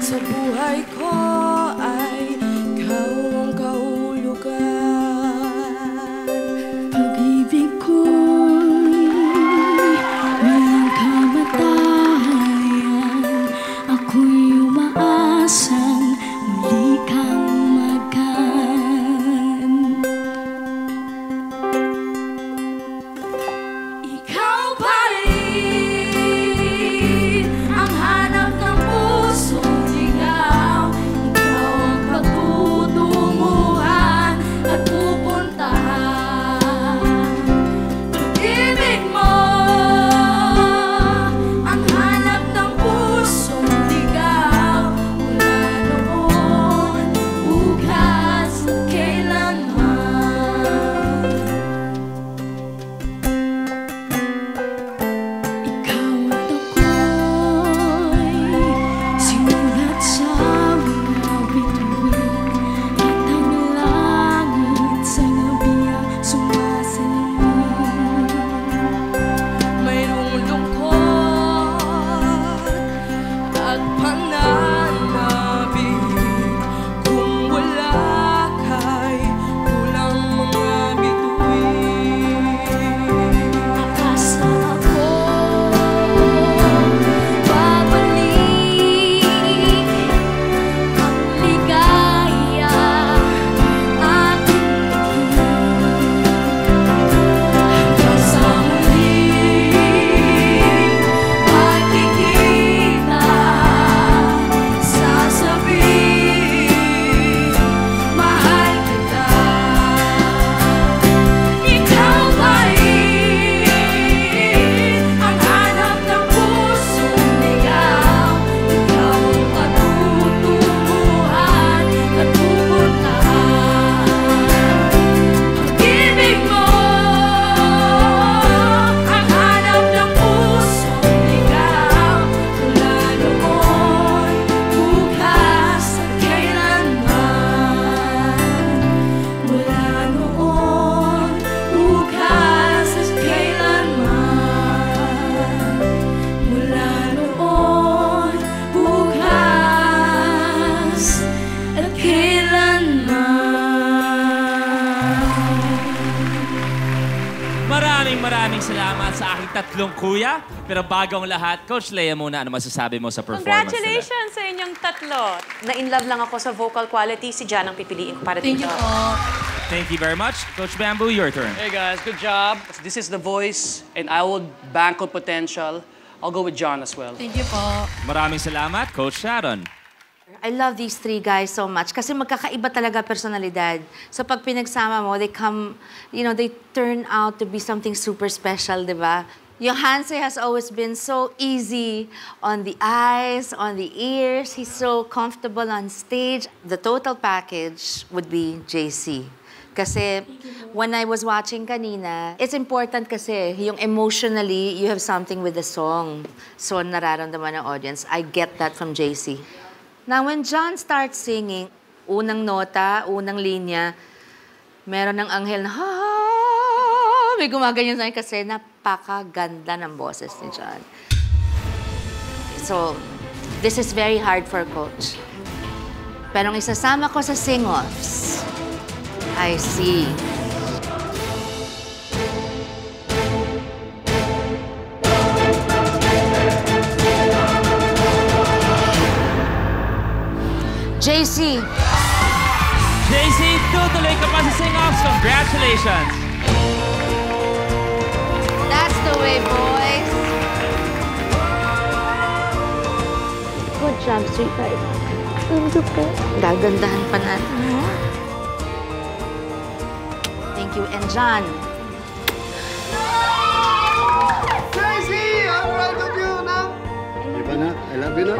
sa buhay ko ay ikaw ang kahulugan. Pag-ibig ko'y walang kamatayan. Ako'y umaasang muli kang magkan. Ikaw pa rin ang hanap ng pusong ligaw. Ikaw ang pagtutunguhan at pupuntahan. Pag-ibig mo ang hanap ng pusong ligaw. Mula noon, bukas at kailanman. Ikaw at ako'y sinulat sa mga bituin, at ang langit sa gabi ang sumasalamin. Mayroong lungkot at pananabik. Kung wala ka'y kulang mga bituin. Akasa ako babalik ang ligaya ating hanggang sa muling pagkikita. Sasabihin, mahal kita. Ikaw pa rin ang hanap ng pusong ligaw. Ikaw ang patutunguhan at pupuntahan. Pag-ibig mo ang hanap ng pusong ligaw. Mula noon, bukas at kailanman. Mula noon, bukas at kailanman. Mula noon, bukas at kailanman. Maraming salamat sa aking tatlong kuya. Pero bago ang lahat, Coach Lea muna, ano masasabi mo sa performance nila? Congratulations sa inyong tatlo. Na-inlove lang ako sa vocal quality. Si Jan ang pipiliin ko para dito. Thank you po. Thank you very much. Coach Bamboo, your turn. Hey guys, good job. This is The Voice, and I will bank on potential. I'll go with John as well. Thank you po. Maraming salamat, Coach Sharon. I love these three guys so much kasi magkakaiba talaga personalidad. So pag pinagsama mo, they come, they turn out to be something super special, di ba? Yung Hanse has always been so easy on the eyes, on the ears. He's so comfortable on stage. The total package would be JC. Kasi when I was watching kanina, it's important kasi yung emotionally, you have something with the song. So nararamdaman ng audience. I get that from JC. Now, when John starts singing, unang nota, unang linya, meron ng anghel na, ha, may gumaganyan sa akin kasi napakaganda ng boses ni John. So, this is very hard for Coach. Pero ang isasama ko sa sing-offs, I see. JC. JC, tutuloy ka pa sa sing-offs. Congratulations! That's the way, boys. Good job, sweetheart. Thank you po. Gagandahan pa natin, ha? Thank you. And John. Tracy, I'm proud of you, na. Di ba na? I love you, na.